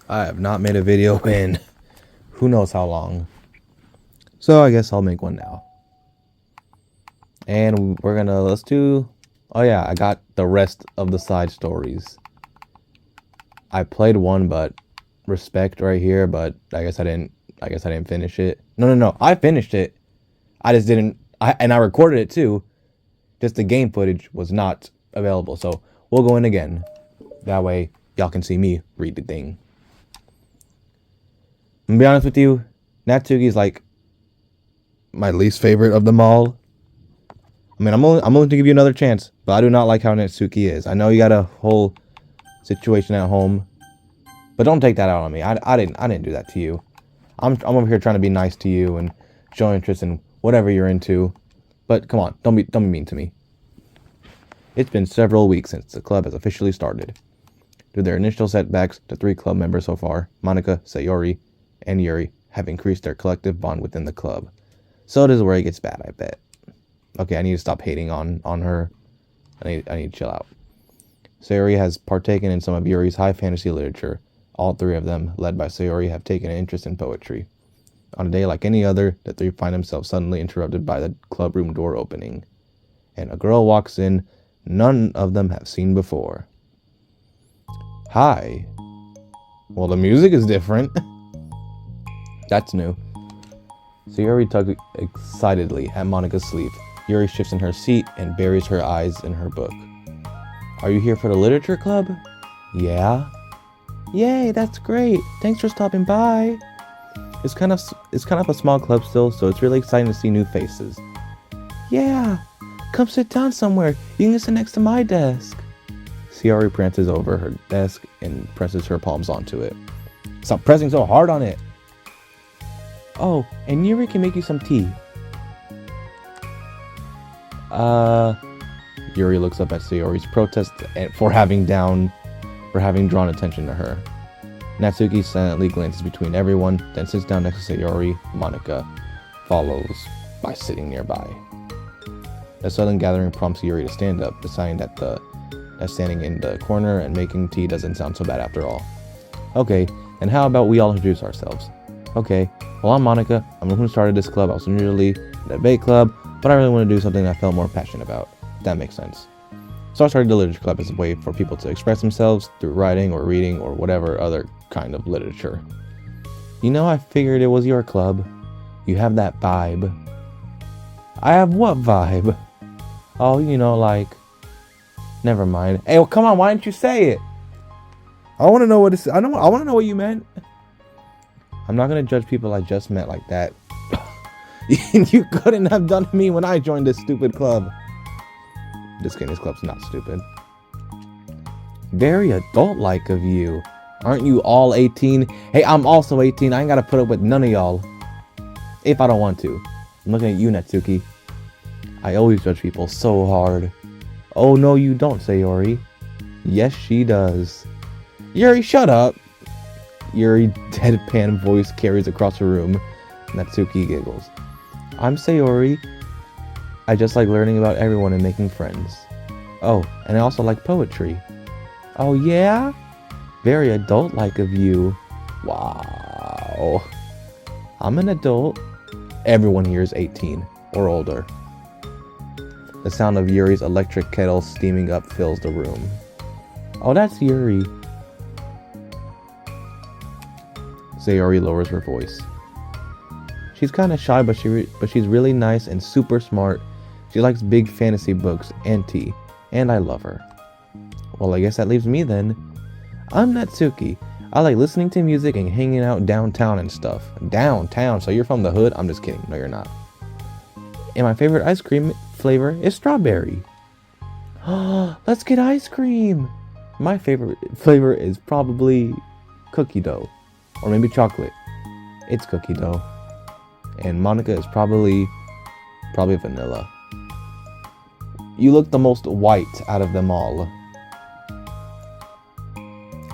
I have not made a video in who knows how long. So I guess I'll make one now. And let's do, oh yeah, I got the rest of the side stories. I played one, but respect right here, but I guess I didn't finish it. No, I finished it. I just didn't, and I recorded it too. Just the game footage was not available. So we'll go in again. That way y'all can see me read the thing. I'm gonna be honest with you, Natsuki's like my least favorite of them all. I mean, I'm willing to give you another chance, but I do not like how Natsuki is. I know you got a whole situation at home, but don't take that out on me. I didn't do that to you. I'm over here trying to be nice to you and show interest in whatever you're into. But come on, don't be mean to me. It's been several weeks since the club has officially started. Through their initial setbacks, the 3 club members so far, Monika, Sayori, and Yuri, have increased their collective bond within the club. So this is where it gets bad, I bet. Okay, I need to stop hating on her. I need to chill out. Sayori has partaken in some of Yuri's high fantasy literature. All 3 of them, led by Sayori, have taken an interest in poetry. On a day like any other, the 3 find themselves suddenly interrupted by the club room door opening. And a girl walks in none of them have seen before. Hi. Well, the music is different. That's new. Sayori tugs excitedly at Monika's sleeve. Yuri shifts in her seat and buries her eyes in her book. Are you here for the literature club? Yeah. Yay, that's great. Thanks for stopping by. It's kind of a small club still, so it's really exciting to see new faces. Yeah. Come sit down somewhere. You can sit next to my desk. Sayori prances over her desk and presses her palms onto it. Stop pressing so hard on it. Oh, and Yuri can make you some tea. Yuri looks up at Sayori's protest for having drawn attention to her. Natsuki silently glances between everyone, then sits down next to Sayori. Monika follows by sitting nearby. A sudden gathering prompts Yuri to stand up, deciding that standing in the corner and making tea doesn't sound so bad after all. Okay, and how about we all introduce ourselves? Okay, well, I'm Monika. I'm the one who started this club. I was originally in a debate club, but I really want to do something I felt more passionate about. That makes sense. So I started the literature club as a way for people to express themselves through writing or reading or whatever other kind of literature. You know, I figured it was your club. You have that vibe. I have what vibe? Oh, you know, like... Never mind. Hey, well, come on, why didn't you say it? I want to know what it's... I want to know what you meant. I'm not going to judge people I just met like that. You couldn't have done to me when I joined this stupid club. Just kidding, this club's not stupid. Very adult-like of you. Aren't you all 18? Hey, I'm also 18. I ain't got to put up with none of y'all. If I don't want to. I'm looking at you, Natsuki. I always judge people so hard. Oh, no, you don't, Sayori. Yes, she does. Yuri, shut up. Yuri's deadpan voice carries across the room. Natsuki giggles. I'm Sayori. I just like learning about everyone and making friends. Oh, and I also like poetry. Oh, yeah? Very adult-like of you. Wow. I'm an adult. Everyone here is 18 or older. The sound of Yuri's electric kettle steaming up fills the room. Oh, that's Yuri. Sayori lowers her voice. She's kind of shy, but she's really nice and super smart. She likes big fantasy books and tea, and I love her. Well, I guess that leaves me then. I'm Natsuki. I like listening to music and hanging out downtown and stuff. Downtown? So you're from the hood? I'm just kidding. No, you're not. And my favorite ice cream flavor is strawberry. Let's get ice cream. My favorite flavor is probably cookie dough. Or maybe chocolate. It's cookie dough. And Monika is probably vanilla. You look the most white out of them all.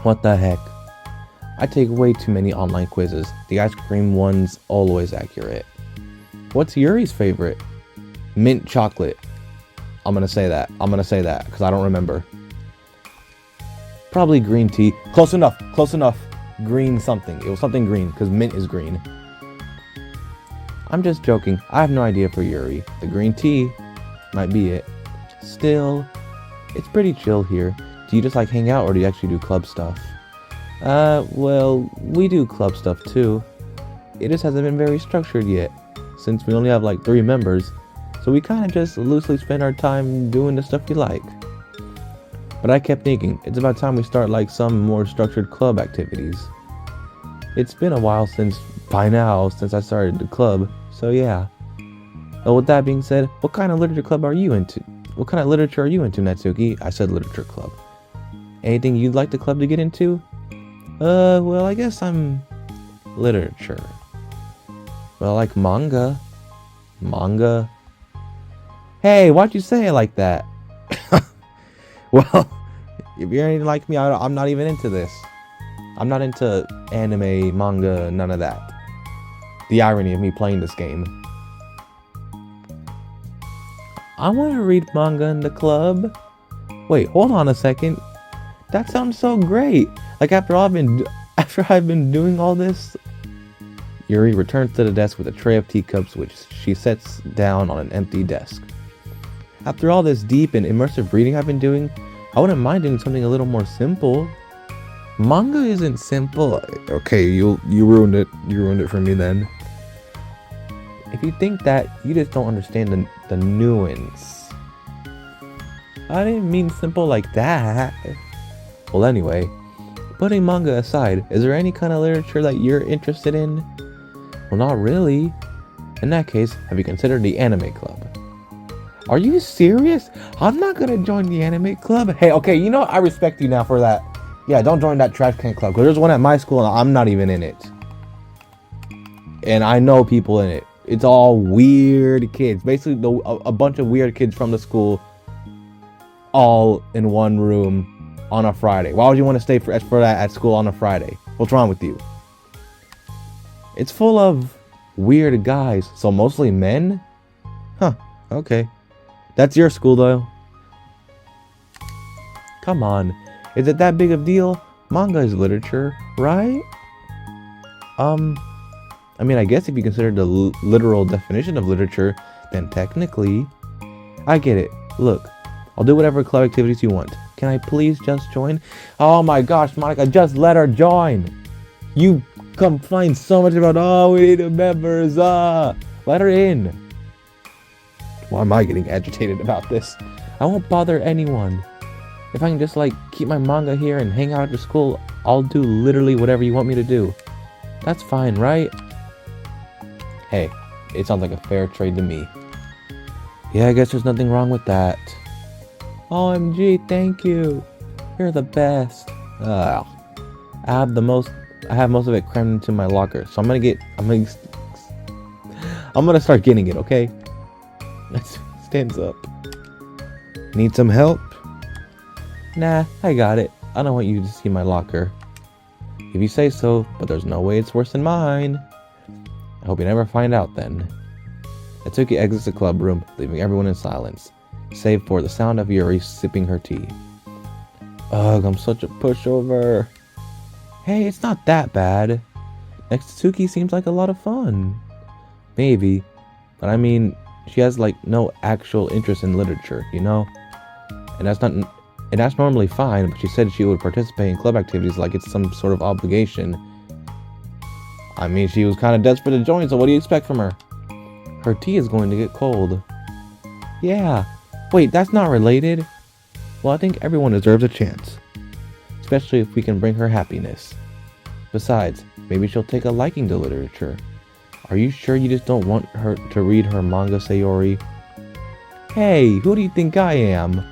What the heck? I take way too many online quizzes. The ice cream one's always accurate. What's Yuri's favorite? Mint chocolate. I'm gonna say that because I don't remember. Probably green tea. Close enough. green something. It was something green, because mint is green. I'm just joking. I have no idea for Yuri. The green tea might be it. Still, it's pretty chill here. Do you just like hang out, or do you actually do club stuff? Well, we do club stuff too. It just hasn't been very structured yet, since we only have like 3 members. So we kind of just loosely spend our time doing the stuff we like. But I kept thinking, it's about time we start like some more structured club activities. It's been a while since I started the club, so yeah. Well, with that being said, what kind of literature club are you into? What kind of literature are you into, Natsuki? I said literature club. Anything you'd like the club to get into? Well, I guess I'm literature. Well, I like manga. Manga? Hey, why'd you say it like that? Well, if you're anything like me, I'm not even into this. I'm not into anime, manga, none of that. The irony of me playing this game. I want to read manga in the club. Wait, hold on a second. That sounds so great. Like after I've been doing all this. Yuri returns to the desk with a tray of teacups, which she sets down on an empty desk. After all this deep and immersive reading I've been doing, I wouldn't mind doing something a little more simple. Manga isn't simple. Okay, you ruined it. You ruined it for me then. If you think that, you just don't understand the nuance. I didn't mean simple like that. Well, anyway, putting manga aside, is there any kind of literature that you're interested in? Well, not really. In that case, have you considered the anime club? Are you serious? I'm not gonna join the anime club. Hey, okay, you know what? I respect you now for that. Yeah, don't join that trash can club, because there's one at my school and I'm not even in it. And I know people in it. It's all weird kids. Basically, a bunch of weird kids from the school all in one room on a Friday. Why would you want to stay for that at school on a Friday? What's wrong with you? It's full of weird guys, so mostly men? Huh, okay. That's your school, though. Come on. Is it that big of a deal? Manga is literature, right? I mean, I guess if you consider the literal definition of literature, then technically... I get it. Look, I'll do whatever club activities you want. Can I please just join? Oh my gosh, Monica, just let her join! You complain so much about, oh, we need a members, let her in. Why am I getting agitated about this? I won't bother anyone. If I can just like keep my manga here and hang out after school, I'll do literally whatever you want me to do. That's fine, right? Hey, it sounds like a fair trade to me. Yeah, I guess there's nothing wrong with that. OMG, thank you. You're the best. I have most of it crammed into my locker, so I'm gonna start getting it, okay? Stands up. Need some help? Nah, I got it. I don't want you to see my locker. If you say so, but there's no way it's worse than mine. I hope you never find out then. Natsuki exits the club room, leaving everyone in silence, save for the sound of Yuri sipping her tea. Ugh, I'm such a pushover. Hey, it's not that bad. Natsuki seems like a lot of fun. Maybe, but I mean, she has like no actual interest in literature, you know? And that's normally fine, but she said she would participate in club activities like it's some sort of obligation. I mean, she was kind of desperate to join, so what do you expect from her? Her tea is going to get cold. Yeah. Wait, that's not related? Well, I think everyone deserves a chance. Especially if we can bring her happiness. Besides, maybe she'll take a liking to literature. Are you sure you just don't want her to read her manga, Sayori? Hey, who do you think I am?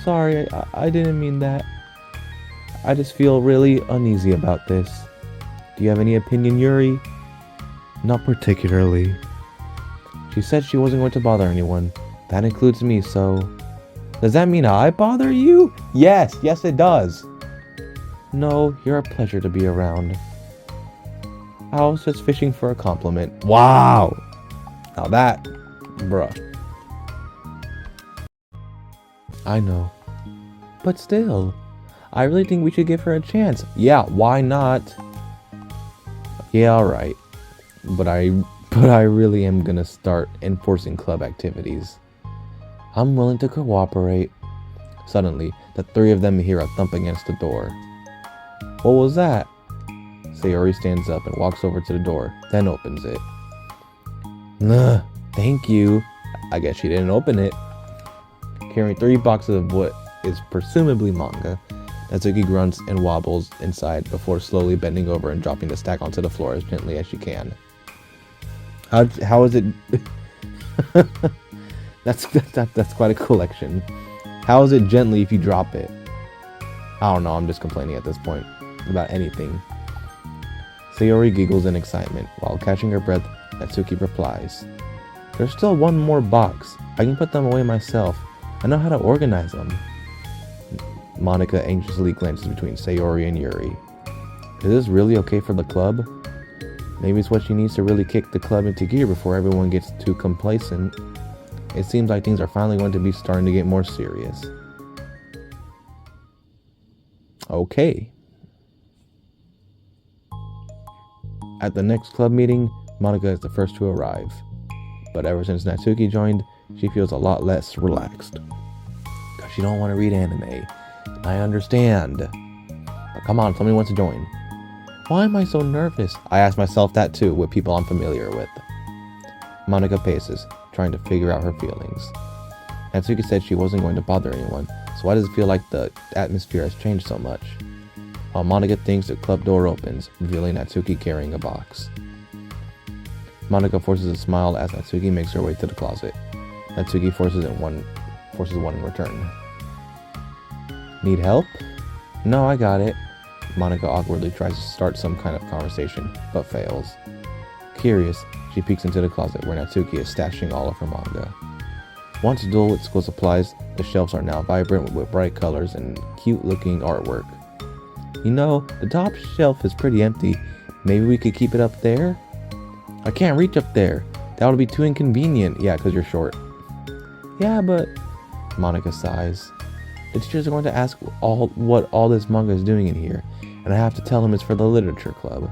Sorry, I didn't mean that. I just feel really uneasy about this. Do you have any opinion, Yuri? Not particularly. She said she wasn't going to bother anyone. That includes me, so... Does that mean I bother you? Yes it does. No, you're a pleasure to be around. I was just fishing for a compliment. Wow! Now that... bruh. I know. But still, I really think we should give her a chance. Yeah, why not? Yeah, alright. But I really am gonna start enforcing club activities. I'm willing to cooperate. Suddenly, the three of them hear a thump against the door. What was that? Sayori stands up and walks over to the door, then opens it. Ugh, thank you. I guess she didn't open it. Carrying 3 boxes of what is presumably manga, Natsuki grunts and wobbles inside before slowly bending over and dropping the stack onto the floor as gently as she can. How is it? That's quite a collection. How is it gently if you drop it? I don't know, I'm just complaining at this point about anything. Sayori giggles in excitement. While catching her breath, Natsuki replies, "There's still one more box. I can put them away myself. I know how to organize them." Monica anxiously glances between Sayori and Yuri. Is this really okay for the club? Maybe it's what she needs to really kick the club into gear before everyone gets too complacent. It seems like things are finally going to be starting to get more serious. Okay. At the next club meeting, Monica is the first to arrive. But ever since Natsuki joined, she feels a lot less relaxed. Cause she don't want to read anime. I understand. But come on, somebody wants to join. Why am I so nervous? I ask myself that too with people I'm familiar with. Monica paces, trying to figure out her feelings. Natsuki said she wasn't going to bother anyone, so why does it feel like the atmosphere has changed so much? While Monica thinks, the club door opens, revealing Natsuki carrying a box. Monica forces a smile as Natsuki makes her way to the closet. Natsuki forces one in return. Need help? No, I got it. Monica awkwardly tries to start some kind of conversation, but fails. Curious, she peeks into the closet where Natsuki is stashing all of her manga. Once dull with school supplies, the shelves are now vibrant with bright colors and cute-looking artwork. You know, the top shelf is pretty empty. Maybe we could keep it up there? I can't reach up there. That would be too inconvenient. Yeah, because you're short. Yeah, but... Monica sighs. The teachers are going to ask what all this manga is doing in here, and I have to tell them it's for the literature club.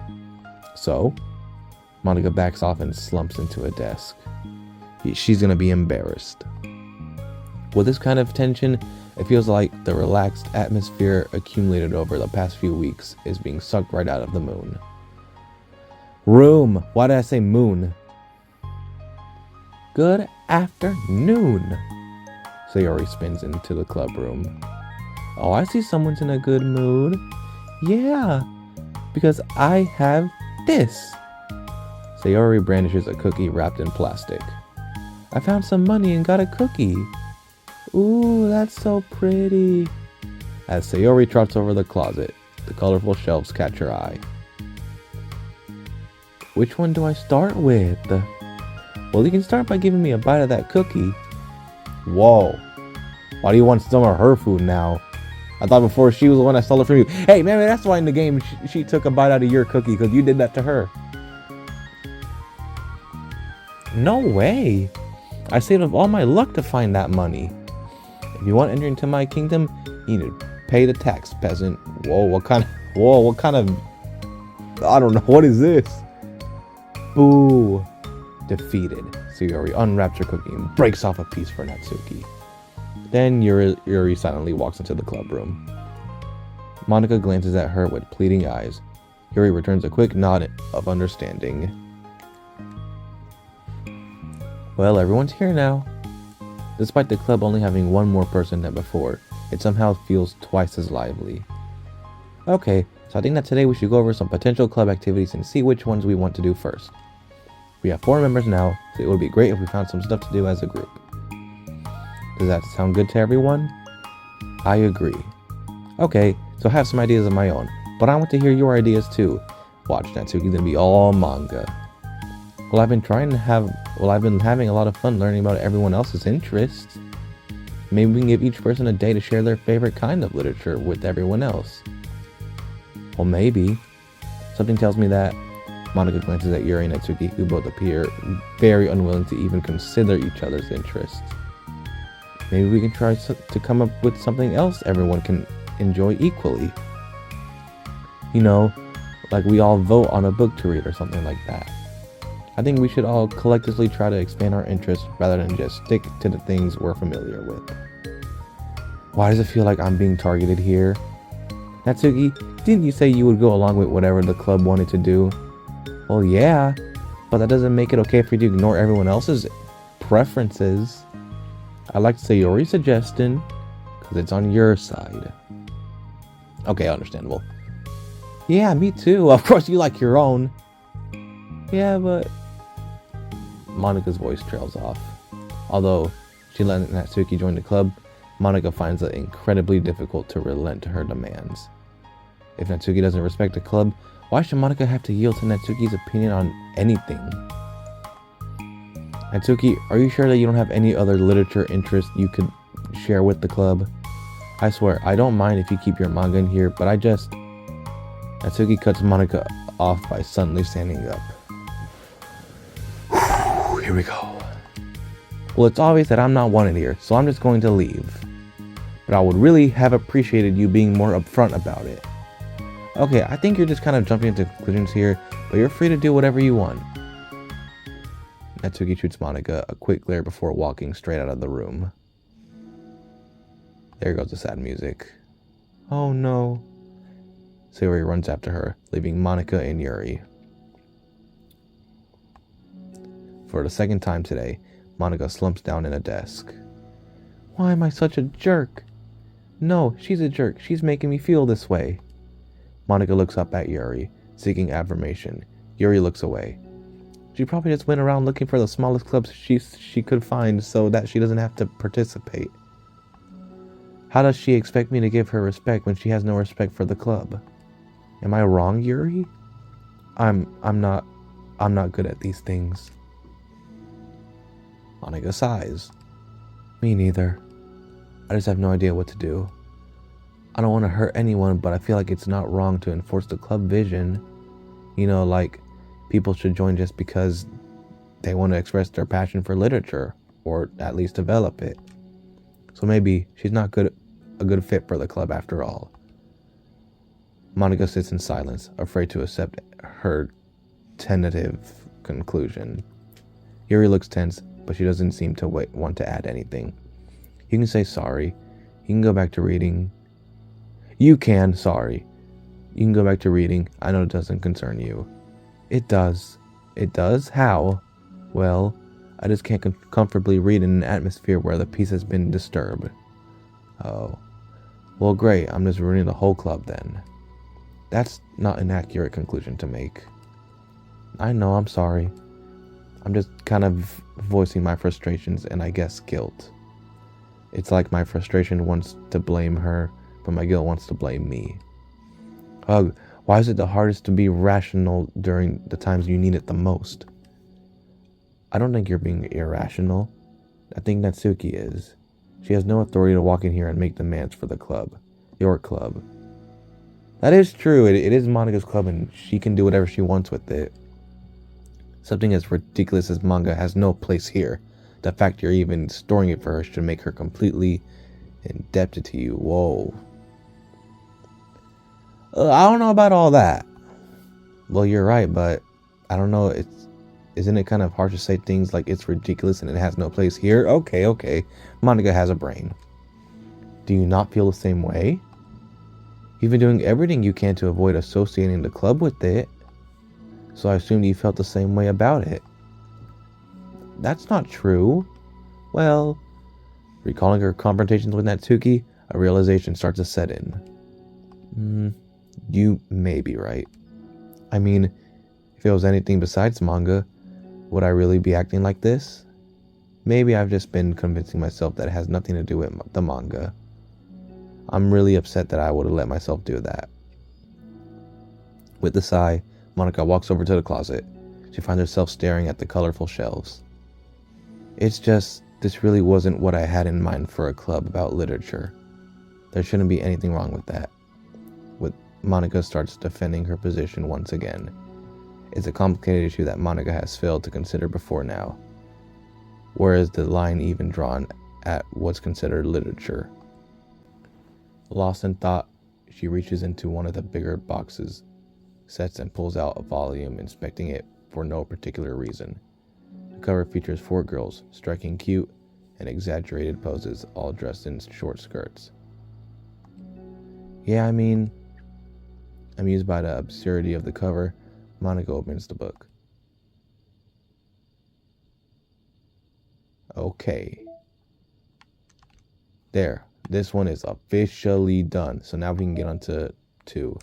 So? Monica backs off and slumps into a desk. She's gonna be embarrassed. With this kind of tension, it feels like the relaxed atmosphere accumulated over the past few weeks is being sucked right out of the moon. Room! Why did I say moon? Good afternoon! Sayori spins into the club room. Oh, I see someone's in a good mood. Yeah, because I have this. Sayori brandishes a cookie wrapped in plastic. I found some money and got a cookie. Ooh, that's so pretty. As Sayori trots over the closet, the colorful shelves catch her eye. Which one do I start with? Well, you can start by giving me a bite of that cookie. Whoa. Why do you want some of her food now? I thought before she was the one that stole it from you. Hey, man, that's why in the game she took a bite out of your cookie, because you did that to her. No way. I saved up all my luck to find that money. If you want to enter into my kingdom, you need to pay the tax, peasant. Whoa, what kind of... I don't know, what is this? Boo. Defeated. Sayori unwraps her cookie and breaks off a piece for Natsuki. Then Yuri silently walks into the club room. Monica glances at her with pleading eyes. Yuri returns a quick nod of understanding. Well, everyone's here now. Despite the club only having one more person than before, it somehow feels twice as lively. Okay, so I think that today we should go over some potential club activities and see which ones we want to do first. We have 4 members now, so it would be great if we found some stuff to do as a group. Does that sound good to everyone? I agree. Okay, so I have some ideas of my own, but I want to hear your ideas too. Watch, Natsuki's gonna be all manga. Well, I've been having a lot of fun learning about everyone else's interests. Maybe we can give each person a day to share their favorite kind of literature with everyone else. Well, maybe. Something tells me that. Monica glances at Yuri and Natsuki, who both appear very unwilling to even consider each other's interests. Maybe we can try to come up with something else everyone can enjoy equally. You know, Like we all vote on a book to read or something like that. I think we should all collectively try to expand our interests rather than just stick to the things we're familiar with. Why does it feel like I'm being targeted here? Natsuki, didn't you say you would go along with whatever the club wanted to do? Well, yeah, but that doesn't make it okay for you to ignore everyone else's preferences. I like Sayori's suggestion because it's on your side. Okay, understandable. Yeah, me too. Of course you like your own. Yeah, but... Monika's voice trails off. Although she let Natsuki join the club, Monika finds it incredibly difficult to relent to her demands. If Natsuki doesn't respect the club, why should Monika have to yield to Natsuki's opinion on anything? Natsuki, are you sure that you don't have any other literature interest you could share with the club? I swear, I don't mind if you keep your manga in here, but I just... Natsuki cuts Monika off by suddenly standing up. Here we go. Well, it's obvious that I'm not wanted here, so I'm just going to leave. But I would really have appreciated you being more upfront about it. Okay, I think you're just kind of jumping into conclusions here, but you're free to do whatever you want. Natsuki shoots Monika a quick glare before walking straight out of the room. There goes the sad music. Oh no. Sayori runs after her, leaving Monika and Yuri. For the second time today, Monika slumps down in a desk. Why am I such a jerk? No, she's a jerk. She's making me feel this way. Monika looks up at Yuri, seeking affirmation. Yuri looks away. She probably just went around looking for the smallest clubs she could find so that she doesn't have to participate. How does she expect me to give her respect when she has no respect for the club? Am I wrong, Yuri? I'm not good at these things. Monika sighs. Me neither. I just have no idea what to do. I don't want to hurt anyone, but I feel like it's not wrong to enforce the club vision. You know, like people should join just because they want to express their passion for literature, or at least develop it. So maybe she's not a good fit for the club after all. Monika sits in silence, afraid to accept her tentative conclusion. Yuri looks tense, but she doesn't seem to want to add anything. You can say sorry. You can go back to reading. You can, sorry. You can go back to reading. I know it doesn't concern you. It does. It does? How? Well, I just can't comfortably read in an atmosphere where the peace has been disturbed. Oh. Well, great. I'm just ruining the whole club then. That's not an accurate conclusion to make. I know, I'm sorry. I'm just kind of voicing my frustrations and I guess guilt. It's like my frustration wants to blame her, but my guilt wants to blame me. Ugh, why is it the hardest to be rational during the times you need it the most? I don't think you're being irrational. I think Natsuki is. She has no authority to walk in here and make demands for the club. Your club. That is true. It is Monika's club and she can do whatever she wants with it. Something as ridiculous as manga has no place here. The fact you're even storing it for her should make her completely indebted to you. Whoa. I don't know about all that. Well, you're right, but I don't know. Isn't it kind of hard to say things like it's ridiculous and it has no place here? Okay. Monika has a brain. Do you not feel the same way? You've been doing everything you can to avoid associating the club with it. So I assumed you felt the same way about it. That's not true. Well, recalling her confrontations with Natsuki, a realization starts to set in. You may be right. I mean, if it was anything besides manga, would I really be acting like this? Maybe I've just been convincing myself that it has nothing to do with the manga. I'm really upset that I would have let myself do that. With a sigh, Monika walks over to the closet. She finds herself staring at the colorful shelves. It's just, this really wasn't what I had in mind for a club about literature. There shouldn't be anything wrong with that. Monika starts defending her position once again. It's a complicated issue that Monika has failed to consider before now. Where is the line even drawn at what's considered literature? Lost in thought, she reaches into one of the bigger boxes, sets and pulls out a volume, inspecting it for no particular reason. The cover features 4 girls, striking cute and exaggerated poses, all dressed in short skirts. Yeah, I mean, amused by the absurdity of the cover, Monica opens the book. Okay. There. This one is officially done. So now we can get on to 2.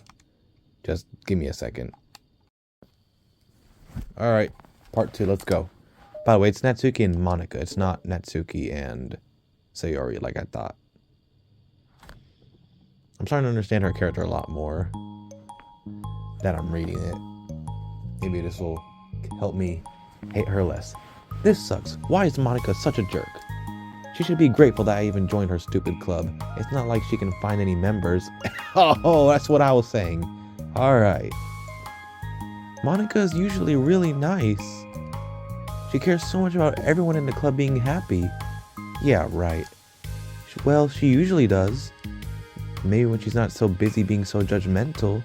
Just give me a second. Alright. Part 2. Let's go. By the way, it's Natsuki and Monica. It's not Natsuki and Sayori like I thought. I'm starting to understand her character a lot more that I'm reading it. Maybe this will help me hate her less. This sucks. Why is Monica such a jerk? She should be grateful that I even joined her stupid club. It's not like she can find any members. Oh, that's what I was saying. Alright. Monica is usually really nice. She cares so much about everyone in the club being happy. Yeah, right. Well, she usually does. Maybe when she's not so busy being so judgmental.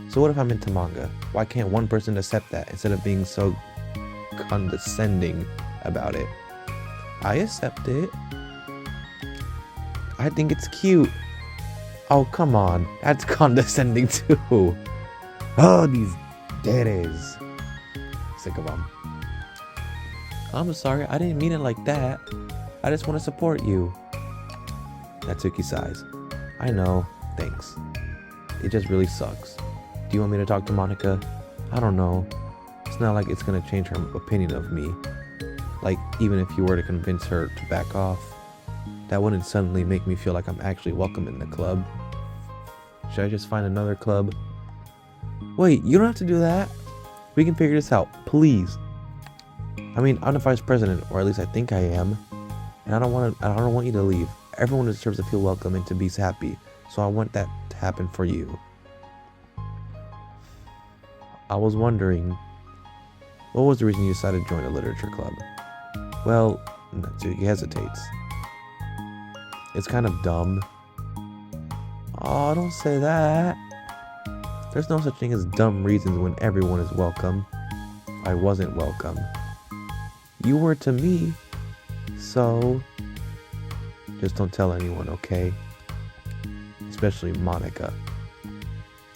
So what if I'm into manga? Why can't one person accept that instead of being so condescending about it? I accept it. I think it's cute. Oh, come on. That's condescending too. Oh, these daddies. Sick of them. I'm sorry, I didn't mean it like that. I just want to support you. Natsuki sighs. I know, thanks. It just really sucks. Do you want me to talk to Monica? I don't know. It's not like it's gonna change her opinion of me. Like, even if you were to convince her to back off, that wouldn't suddenly make me feel like I'm actually welcome in the club. Should I just find another club? Wait, you don't have to do that. We can figure this out, please. I mean, I'm the vice president, or at least I think I am. And I don't want you to leave. Everyone deserves to feel welcome and to be happy. So I want that to happen for you. I was wondering, what was the reason you decided to join a literature club? Well, Natsuki hesitates. It's kind of dumb. Oh, don't say that. There's no such thing as dumb reasons when everyone is welcome. I wasn't welcome. You were to me, so just don't tell anyone, okay? Especially Monica.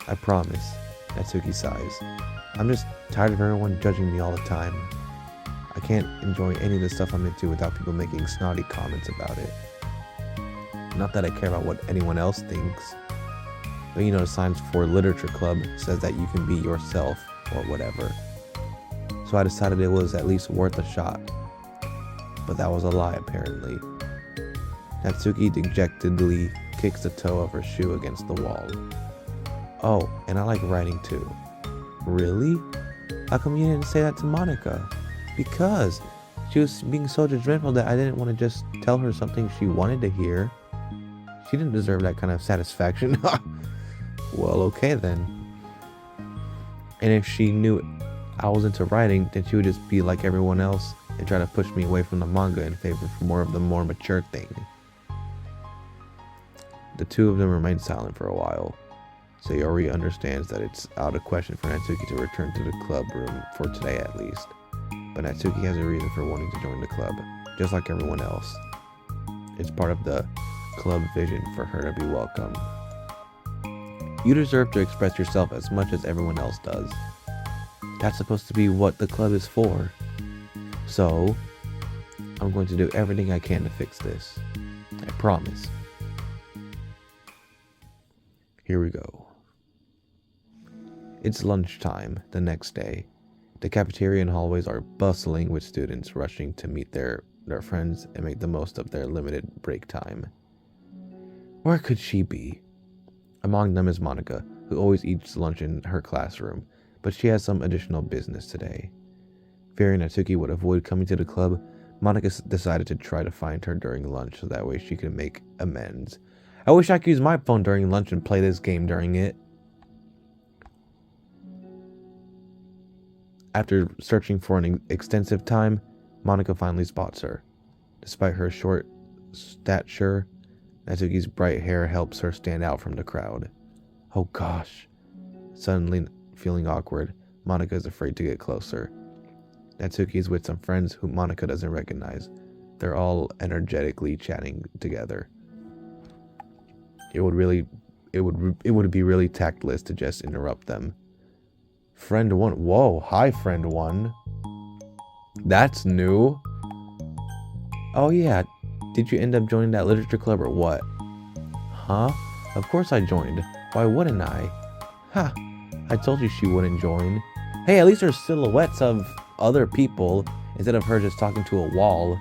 I promise. Natsuki sighs. I'm just tired of everyone judging me all the time. I can't enjoy any of the stuff I'm into without people making snotty comments about it. Not that I care about what anyone else thinks, but you know, the signs for literature club says that you can be yourself or whatever. So I decided it was at least worth a shot. But that was a lie, apparently. Natsuki dejectedly kicks the toe of her shoe against the wall. Oh, and I like writing too. Really? How come you didn't say that to Monica? Because she was being so judgmental that I didn't want to just tell her something she wanted to hear. She didn't deserve that kind of satisfaction. Well, okay then. And if she knew I was into writing, then she would just be like everyone else and try to push me away from the manga in favor for more of the more mature thing. The two of them remain silent for a while. Sayori understands that it's out of question for Natsuki to return to the club room for today at least. But Natsuki has a reason for wanting to join the club, just like everyone else. It's part of the club vision for her to be welcome. You deserve to express yourself as much as everyone else does. That's supposed to be what the club is for. So, I'm going to do everything I can to fix this. I promise. Here we go. It's lunchtime the next day. The cafeteria and hallways are bustling with students rushing to meet their friends and make the most of their limited break time. Where could she be? Among them is Monica, who always eats lunch in her classroom, but she has some additional business today. Fearing Natsuki would avoid coming to the club, Monica decided to try to find her during lunch so that way she could make amends. I wish I could use my phone during lunch and play this game during it. After searching for an extensive time, Monica finally spots her. Despite her short stature, Natsuki's bright hair helps her stand out from the crowd. Oh gosh. Suddenly, feeling awkward, Monica is afraid to get closer. Natsuki is with some friends who Monica doesn't recognize. They're all energetically chatting together. It would be really tactless to just interrupt them. Friend 1. Whoa, hi friend 1. That's new. Oh yeah, did you end up joining that literature club or what? Huh? Of course I joined. Why wouldn't I? Ha! I told you she wouldn't join. Hey, at least there's silhouettes of other people instead of her just talking to a wall.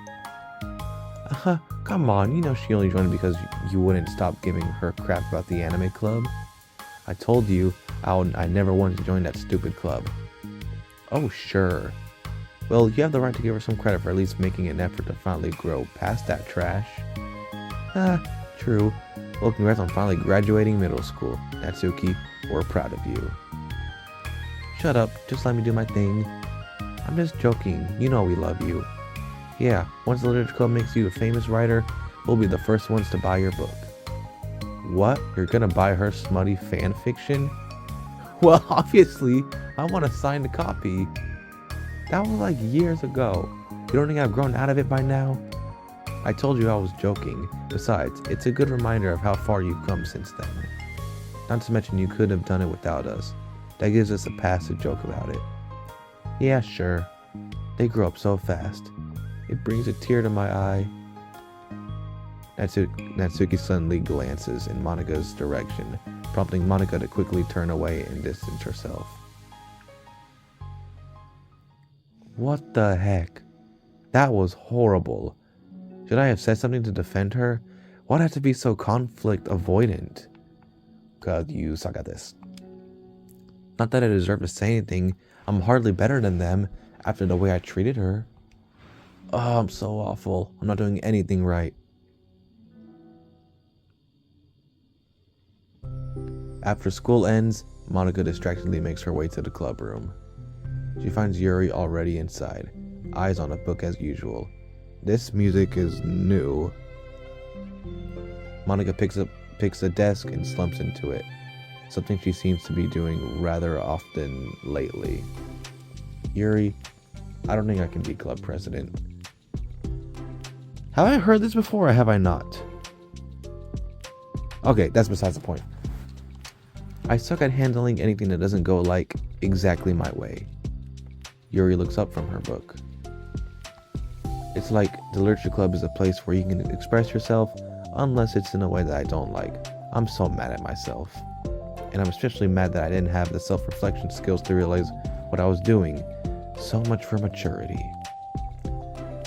Come on, you know she only joined because you wouldn't stop giving her crap about the anime club. I told you I never wanted to join that stupid club. Oh, sure. Well, you have the right to give her some credit for at least making an effort to finally grow past that trash. True. Well, congrats on finally graduating middle school. Natsuki, we're proud of you. Shut up, just let me do my thing. I'm just joking, you know we love you. Yeah, once the literature club makes you a famous writer, we'll be the first ones to buy your book. What? You're gonna buy her smutty fan fiction? Well, obviously, I want a signed copy. That was like years ago. You don't think I've grown out of it by now? I told you I was joking. Besides, it's a good reminder of how far you've come since then. Not to mention you could have done it without us. That gives us a pass to joke about it. Yeah, sure. They grow up so fast. It brings a tear to my eye. Natsuki suddenly glances in Monika's direction, prompting Monika to quickly turn away and distance herself. What the heck? That was horrible. Should I have said something to defend her? Why'd I have to be so conflict avoidant? 'Cause you suck at this. Not that I deserve to say anything. I'm hardly better than them after the way I treated her. Oh, I'm so awful. I'm not doing anything right. After school ends, Monika distractedly makes her way to the club room. She finds Yuri already inside, eyes on a book as usual. This music is new. Monika picks a desk and slumps into it, something she seems to be doing rather often lately. Yuri, I don't think I can be club president. Have I heard this before or have I not? Okay, that's besides the point. I suck at handling anything that doesn't go like exactly my way. Yuri looks up from her book. It's like the literature club is a place where you can express yourself unless it's in a way that I don't like. I'm so mad at myself. And I'm especially mad that I didn't have the self-reflection skills to realize what I was doing. So much for maturity.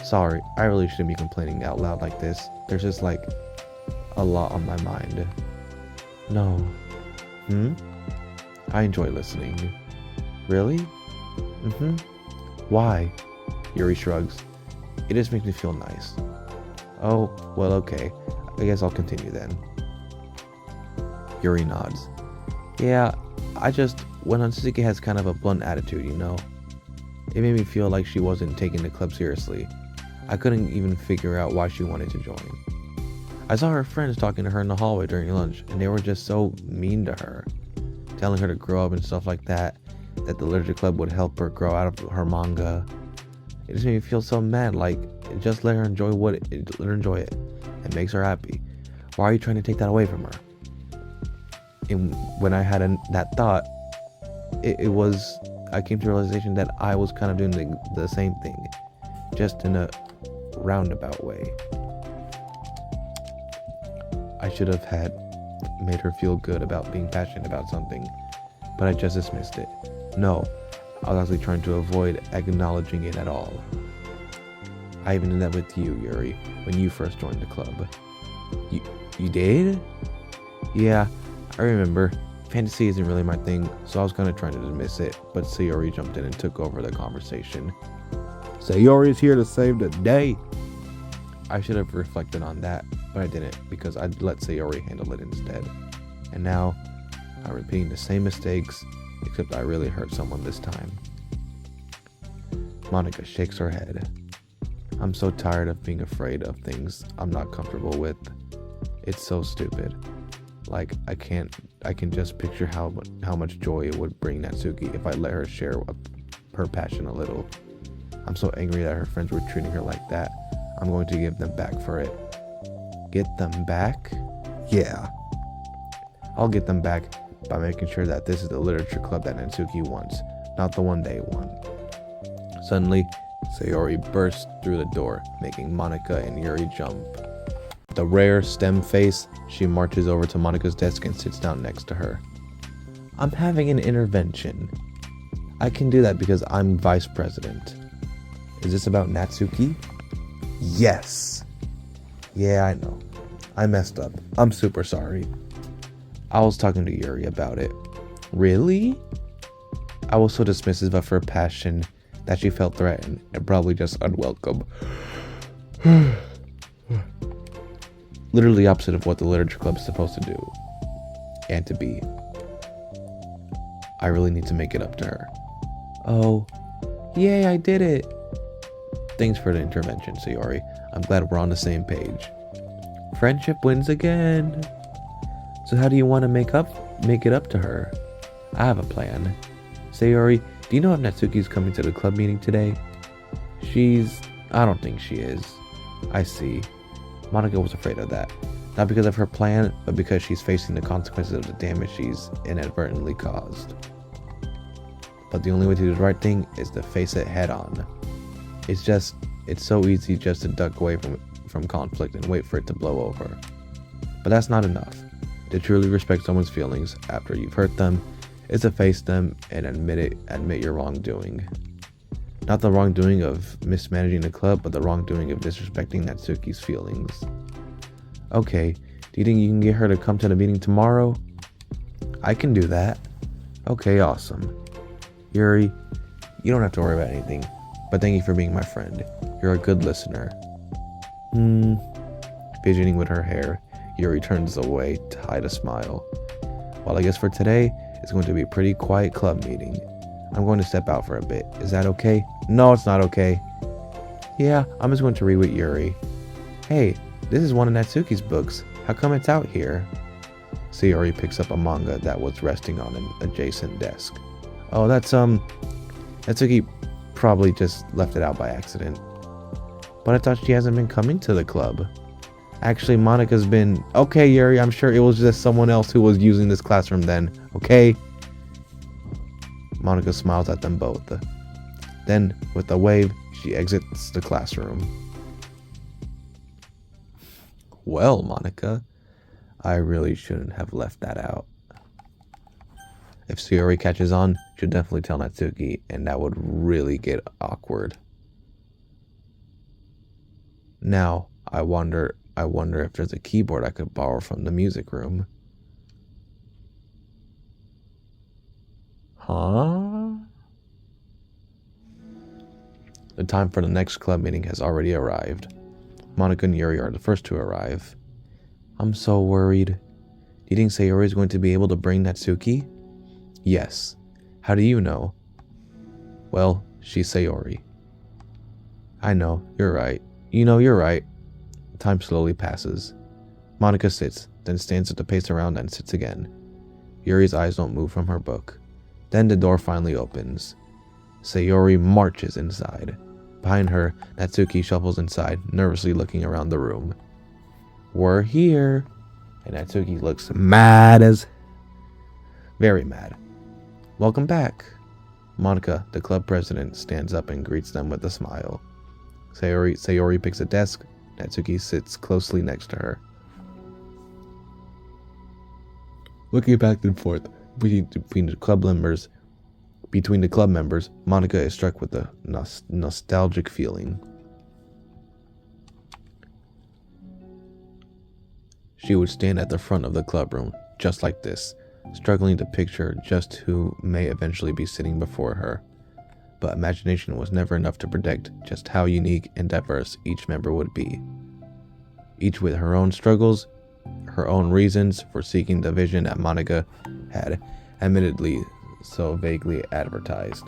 Sorry, I really shouldn't be complaining out loud like this. There's just like a lot on my mind. No. I enjoy listening. Really? Why? Yuri shrugs. It just makes me feel nice. Oh, well, okay. I guess I'll continue then. Yuri nods. Yeah, when Natsuki has kind of a blunt attitude, you know? It made me feel like she wasn't taking the club seriously. I couldn't even figure out why she wanted to join. I saw her friends talking to her in the hallway during lunch, and they were just so mean to her. Telling her to grow up and stuff like that the literature club would help her grow out of her manga. It just made me feel so mad, like, just let her enjoy it. It makes her happy. Why are you trying to take that away from her? And when I had that thought, I came to the realization that I was kind of doing the same thing, just in a roundabout way. I should have made her feel good about being passionate about something, but I just dismissed it. No, I was actually trying to avoid acknowledging it at all. I even did that with you, Yuri, when you first joined the club. You did? Yeah, I remember. Fantasy isn't really my thing, so I was kind of trying to dismiss it, but Sayori jumped in and took over the conversation. Sayori's here to save the day. I should have reflected on that, but I didn't, because I'd let Sayori handle it instead. And now, I'm repeating the same mistakes, except I really hurt someone this time. Monika shakes her head. I'm so tired of being afraid of things I'm not comfortable with. It's so stupid. Like, I can just picture how much joy it would bring Natsuki if I let her share her passion a little. I'm so angry that her friends were treating her like that. I'm going to give them back for it. Get them back? Yeah. I'll get them back by making sure that this is the literature club that Natsuki wants, not the one they want. Suddenly, Sayori bursts through the door, making Monica and Yuri jump. With a rare STEM face, she marches over to Monica's desk and sits down next to her. I'm having an intervention. I can do that because I'm vice president. Is this about Natsuki? Yes. Yeah, I know. I messed up. I'm super sorry. I was talking to Yuri about it. Really? I was so dismissive of her passion that she felt threatened and probably just unwelcome. Literally opposite of what the literature club is supposed to do and to be. I really need to make it up to her. Oh, yay, I did it. Thanks for the intervention, Sayori. I'm glad we're on the same page. Friendship wins again. So how do you want to make it up to her? I have a plan. Sayori, do you know if Natsuki's coming to the club meeting today? I don't think she is. I see. Monica was afraid of that. Not because of her plan, but because she's facing the consequences of the damage she's inadvertently caused. But the only way to do the right thing is to face it head on. It's so easy just to duck away from conflict and wait for it to blow over. But that's not enough. To truly respect someone's feelings after you've hurt them is to face them and admit your wrongdoing. Not the wrongdoing of mismanaging the club, but the wrongdoing of disrespecting Natsuki's feelings. Okay, do you think you can get her to come to the meeting tomorrow? I can do that. Okay, awesome. Yuri, you don't have to worry about anything, but thank you for being my friend. You're a good listener. Fidgeting with her hair, Yuri turns away to hide a smile. Well, I guess for today, it's going to be a pretty quiet club meeting. I'm going to step out for a bit. Is that okay? No, it's not okay. Yeah, I'm just going to read with Yuri. Hey, this is one of Natsuki's books. How come it's out here? Sayori picks up a manga that was resting on an adjacent desk. Oh, that's Natsuki probably just left it out by accident. But I thought she hasn't been coming to the club. Actually, Monica's been... Okay, Yuri, I'm sure it was just someone else who was using this classroom then. Okay? Monica smiles at them both. Then, with a wave, she exits the classroom. Well, Monica, I really shouldn't have left that out. If Sayori catches on, she'll definitely tell Natsuki, and that would really get awkward. Now, I wonder if there's a keyboard I could borrow from the music room. Huh? The time for the next club meeting has already arrived. Monica and Yuri are the first to arrive. I'm so worried. Do you think Sayori is going to be able to bring Natsuki? Yes. How do you know? Well, she's Sayori. I know, you're right. You're right. Time slowly passes. Monica sits, then stands to pace around and sits again. Yuri's eyes don't move from her book. Then the door finally opens. Sayori marches inside. Behind her, Natsuki shuffles inside, nervously looking around the room. We're here. And Natsuki looks very mad. Welcome back. Monica, the club president, stands up and greets them with a smile. Sayori picks a desk. Natsuki sits closely next to her. Looking back and forth between the club members, Monica is struck with a nostalgic feeling. She would stand at the front of the club room, just like this, struggling to picture just who may eventually be sitting before her. But imagination was never enough to predict just how unique and diverse each member would be. Each with her own struggles, her own reasons for seeking the vision that Monica had admittedly so vaguely advertised.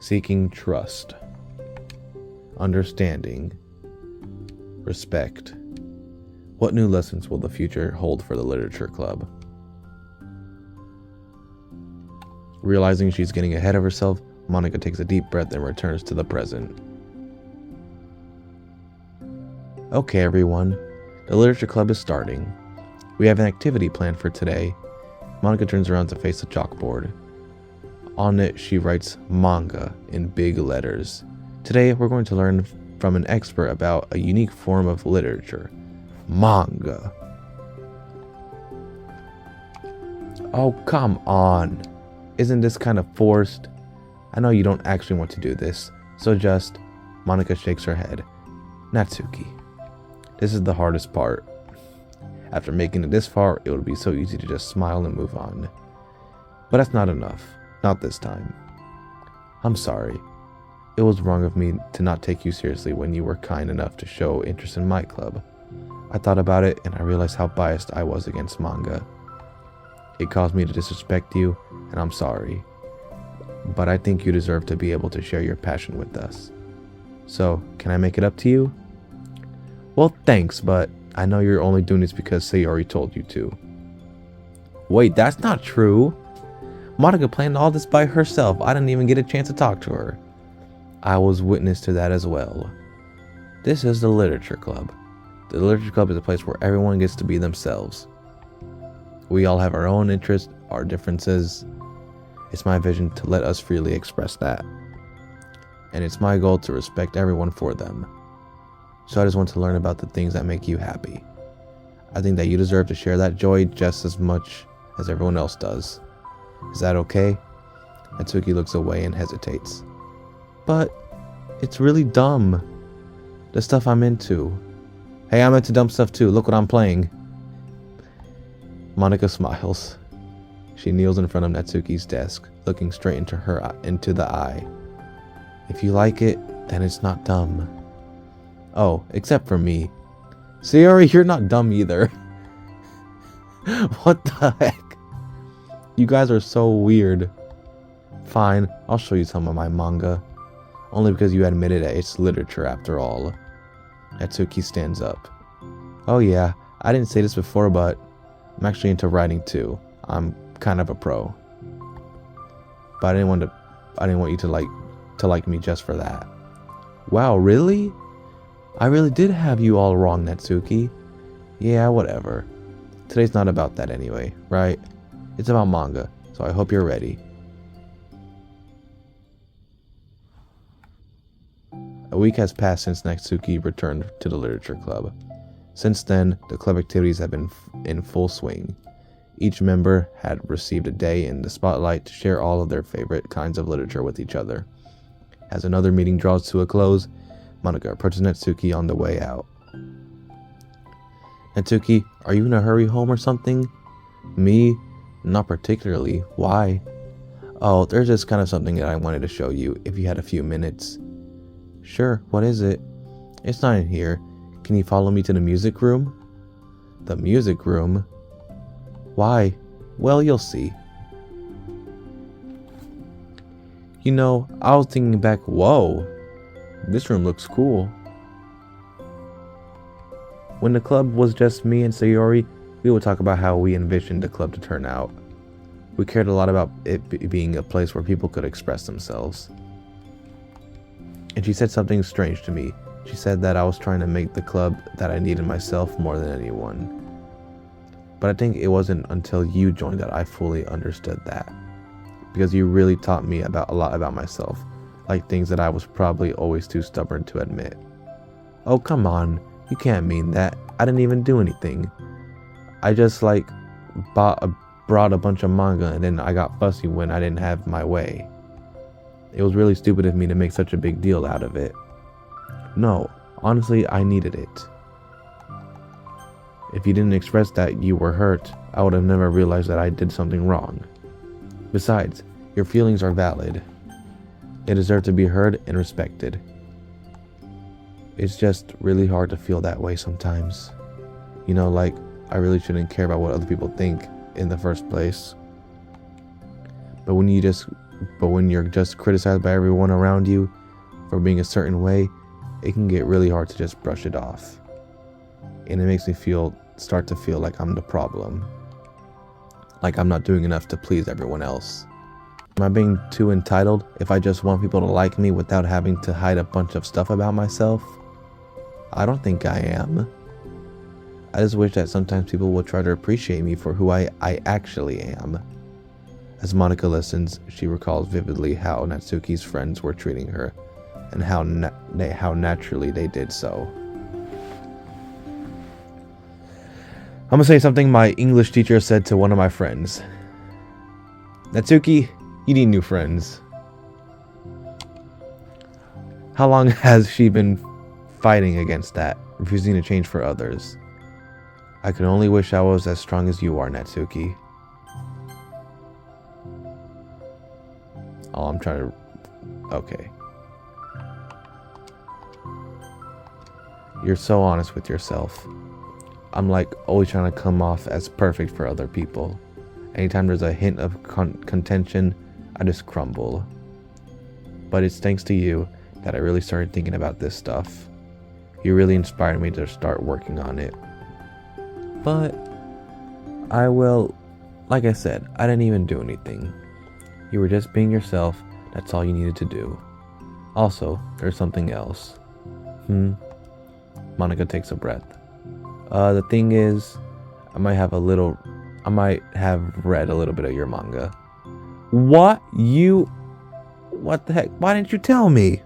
Seeking trust, understanding, respect, What new lessons will the future hold for the literature club? Realizing she's getting ahead of herself, Monica takes a deep breath and returns to the present. Okay, everyone. The literature club is starting. We have an activity planned for today. Monica turns around to face the chalkboard. On it, she writes manga in big letters. Today, we're going to learn from an expert about a unique form of literature. Manga. Oh, come on. Isn't this kind of forced? I know you don't actually want to do this, so just... Monica shakes her head. Natsuki. This is the hardest part. After making it this far, it would be so easy to just smile and move on. But that's not enough. Not this time. I'm sorry. It was wrong of me to not take you seriously when you were kind enough to show interest in my club. I thought about it and I realized how biased I was against manga. It caused me to disrespect you, and I'm sorry. But I think you deserve to be able to share your passion with us. So, can I make it up to you? Well, thanks, but I know you're only doing this because Sayori told you to. Wait, that's not true. Monica planned all this by herself. I didn't even get a chance to talk to her. I was witness to that as well. This is the literature club. The literature club is a place where everyone gets to be themselves. We all have our own interests, our differences. It's my vision to let us freely express that. And it's my goal to respect everyone for them. So I just want to learn about the things that make you happy. I think that you deserve to share that joy just as much as everyone else does. Is that okay? Natsuki looks away and hesitates. But it's really dumb. The stuff I'm into. Hey, I'm into dumb stuff too. Look what I'm playing. Monica smiles. She kneels in front of Natsuki's desk, looking straight into the eye. If you like it, then it's not dumb. Oh, except for me. Sayori, you're not dumb either. What the heck? You guys are so weird. Fine, I'll show you some of my manga. Only because you admitted that it's literature after all. Natsuki stands up. Oh yeah, I didn't say this before, but I'm actually into writing too. I'm kind of a pro. But I didn't want you to like me just for that. Wow, really? I really did have you all wrong, Natsuki. Yeah, whatever. Today's not about that anyway, right? It's about manga, so I hope you're ready. A week has passed since Natsuki returned to the literature club. Since then, the club activities have been in full swing. Each member had received a day in the spotlight to share all of their favorite kinds of literature with each other. As another meeting draws to a close, Monica approaches Natsuki on the way out. Natsuki, are you in a hurry home or something? Me? Not particularly. Why? Oh, there's just kind of something that I wanted to show you if you had a few minutes. Sure, what is it? It's not in here. Can you follow me to the music room? The music room? Why? Well, you'll see. You know, I was thinking back, whoa, this room looks cool. When the club was just me and Sayori, we would talk about how we envisioned the club to turn out. We cared a lot about it being a place where people could express themselves. And she said something strange to me. She said that I was trying to make the club that I needed myself more than anyone. But I think it wasn't until you joined that I fully understood that. Because you really taught me a lot about myself. Like things that I was probably always too stubborn to admit. Oh, come on. You can't mean that. I didn't even do anything. I just brought a bunch of manga and then I got fussy when I didn't have my way. It was really stupid of me to make such a big deal out of it. No, honestly, I needed it. If you didn't express that you were hurt, I would have never realized that I did something wrong. Besides, your feelings are valid. They deserve to be heard and respected. It's just really hard to feel that way sometimes. You know, like, I really shouldn't care about what other people think in the first place. But when you're just criticized by everyone around you for being a certain way, it can get really hard to just brush it off. and it makes me start to feel like I'm the problem. Like I'm not doing enough to please everyone else. Am I being too entitled if I just want people to like me without having to hide a bunch of stuff about myself? I don't think I am. I just wish that sometimes people would try to appreciate me for who I actually am. As Monica listens, she recalls vividly how Natsuki's friends were treating her, and how naturally they did so. I'm gonna say something my English teacher said to one of my friends. Natsuki, you need new friends. How long has she been fighting against that, refusing to change for others? I can only wish I was as strong as you are, Natsuki. Oh, I'm trying to... Okay. You're so honest with yourself. I'm like always trying to come off as perfect for other people. Anytime there's a hint of contention, I just crumble. But it's thanks to you that I really started thinking about this stuff. You really inspired me to start working on it. But I will, like I said, I didn't even do anything. You were just being yourself. That's all you needed to do. Also, there's something else. Monica takes a breath. The thing is, I might have read a little bit of your manga. What? What the heck? Why didn't you tell me?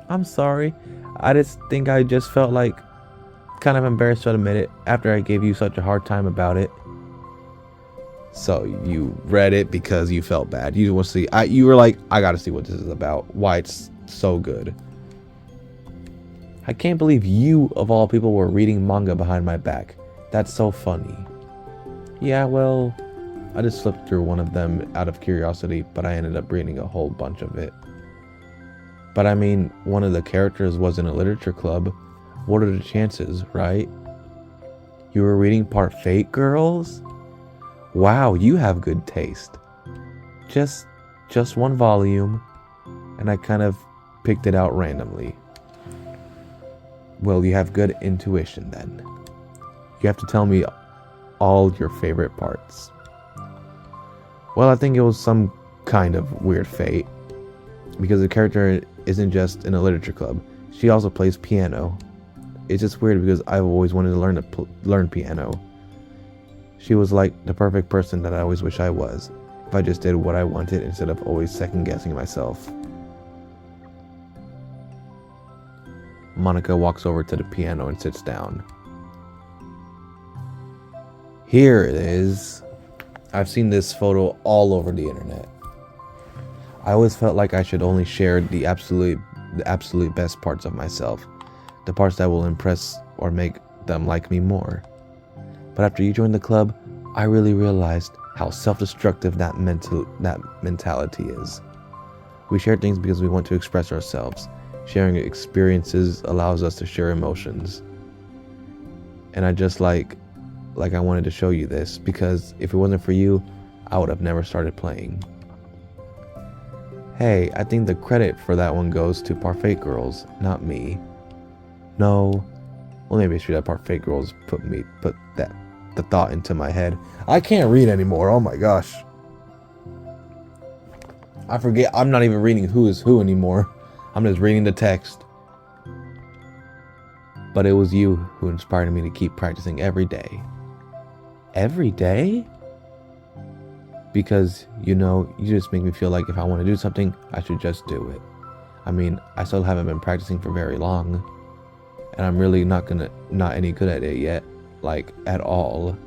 I'm sorry. I just felt like kind of embarrassed to admit it after I gave you such a hard time about it. So you read it because you felt bad. You want to see? You were like, I gotta see what this is about. Why it's so good. I can't believe you, of all people, were reading manga behind my back. That's so funny. Yeah, well, I just slipped through one of them out of curiosity, but I ended up reading a whole bunch of it. But I mean, one of the characters was in a literature club. What are the chances, right? You were reading Part Fate Girls? Wow, you have good taste. Just one volume, and I kind of picked it out randomly. Well, you have good intuition then. You have to tell me all your favorite parts. Well, I think it was some kind of weird fate, because the character isn't just in a literature club. She also plays piano. It's just weird because I've always wanted to learn piano. She was like the perfect person that I always wish I was, if I just did what I wanted instead of always second guessing myself. Monica walks over to the piano and sits down. Here it is. I've seen this photo all over the internet. I always felt like I should only share the absolute best parts of myself, the parts that will impress or make them like me more. But after you joined the club, I really realized how self-destructive that mentality is. We share things because we want to express ourselves. Sharing experiences allows us to share emotions. And I just I wanted to show you this, because if it wasn't for you, I would have never started playing. Hey, I think the credit for that one goes to Parfait Girls, not me. No. Well, maybe I should have Parfait Girls put the thought into my head. I can't read anymore. Oh my gosh. I forget. I'm not even reading who is who anymore. I'm just reading the text. But it was you who inspired me to keep practicing every day. Every day? Because, you just make me feel like if I want to do something, I should just do it. I mean, I still haven't been practicing for very long. And I'm really not any good at it yet. At all.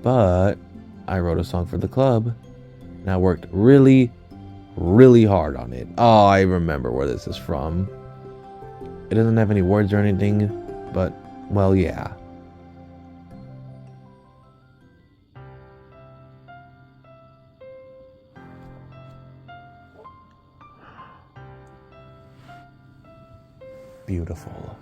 But I wrote a song for the club. And I worked really, really hard on it. Oh, I remember where this is from. It doesn't have any words or anything, but, well, yeah. Beautiful.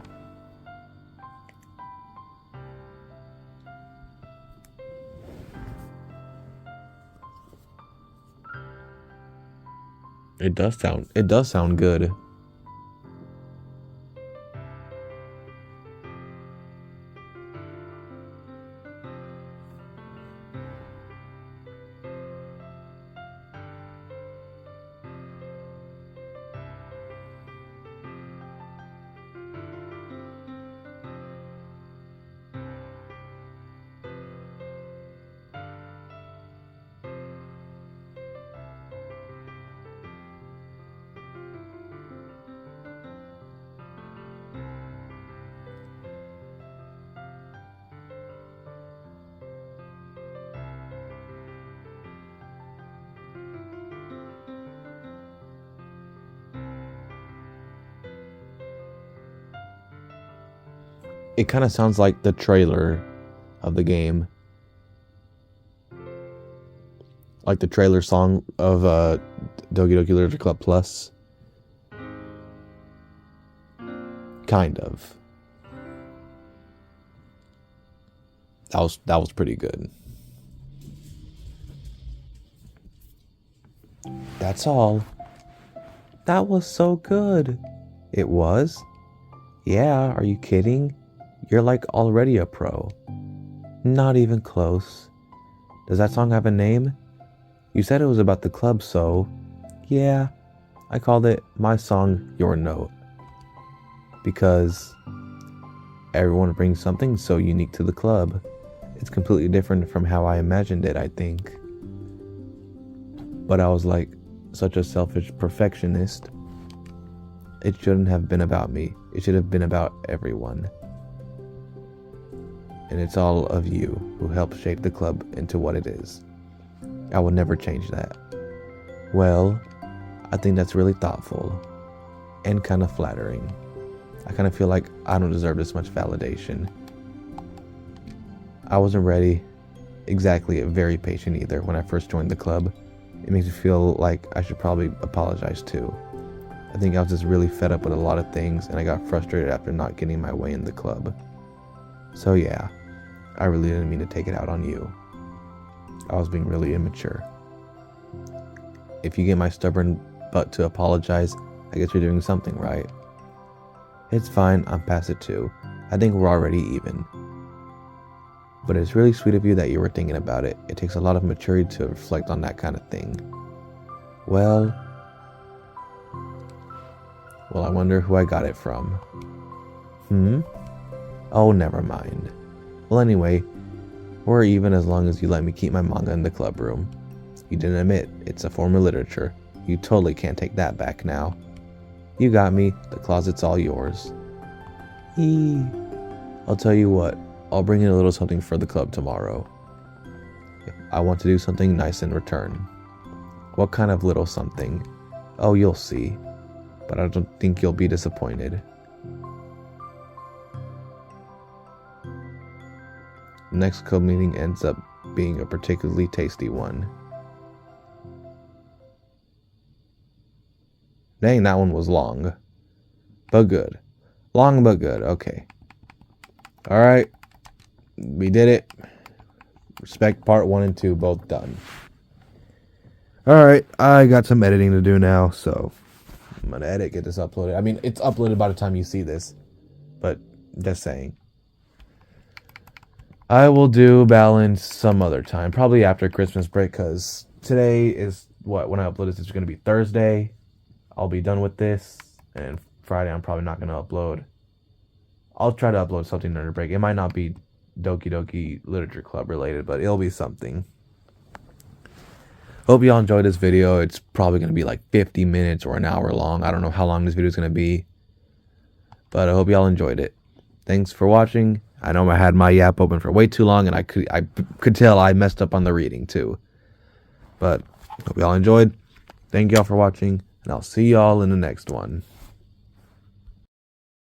It does sound good. It kind of sounds like the trailer of the game. Like the trailer song of Doki Doki Literature Club Plus. Kind of. That was pretty good. That's all. That was so good. It was? Yeah, are you kidding? You're like already a pro. Not even close. Does that song have a name? You said it was about the club, so... Yeah, I called it My Song, Your Note. Because everyone brings something so unique to the club. It's completely different from how I imagined it, I think. But I was like such a selfish perfectionist. It shouldn't have been about me. It should have been about everyone. And it's all of you who helped shape the club into what it is. I will never change that. Well, I think that's really thoughtful and kind of flattering. I kind of feel like I don't deserve this much validation. I wasn't ready, exactly very patient either when I first joined the club. It makes me feel like I should probably apologize too. I think I was just really fed up with a lot of things and I got frustrated after not getting my way in the club. So yeah, I really didn't mean to take it out on you. I was being really immature. If you get my stubborn butt to apologize, I guess you're doing something right. It's fine, I'm past it too. I think we're already even. But it's really sweet of you that you were thinking about it. It takes a lot of maturity to reflect on that kind of thing. Well, I wonder who I got it from. Oh, never mind. Well, anyway, we're even as long as you let me keep my manga in the club room. You didn't admit it's a form of literature. You totally can't take that back now. You got me. The closet's all yours. I'll tell you what. I'll bring in a little something for the club tomorrow. I want to do something nice in return. What kind of little something? Oh, you'll see. But I don't think you'll be disappointed. The next club meeting ends up being a particularly tasty one. Dang, that one was long. But good. Long but good. Okay. Alright. We did it. Respect part 1 and 2 both done. Alright, I got some editing to do now, so I'm gonna edit, get this uploaded. I mean, it's uploaded by the time you see this, but just saying. I will do balance some other time, probably after Christmas break, because today is when I upload this, it's gonna be Thursday. I'll be done with this, and Friday I'm probably not gonna upload. I'll try to upload something during the break. It might not be Doki Doki Literature Club related, but it'll be something. Hope y'all enjoyed this video. It's probably going to be like 50 minutes or an hour long. I don't know how long this video is going to be, but I hope y'all enjoyed it. Thanks for watching. I know I had my yap open for way too long, and I could tell I messed up on the reading too. But hope y'all enjoyed. Thank y'all for watching, and I'll see y'all in the next one.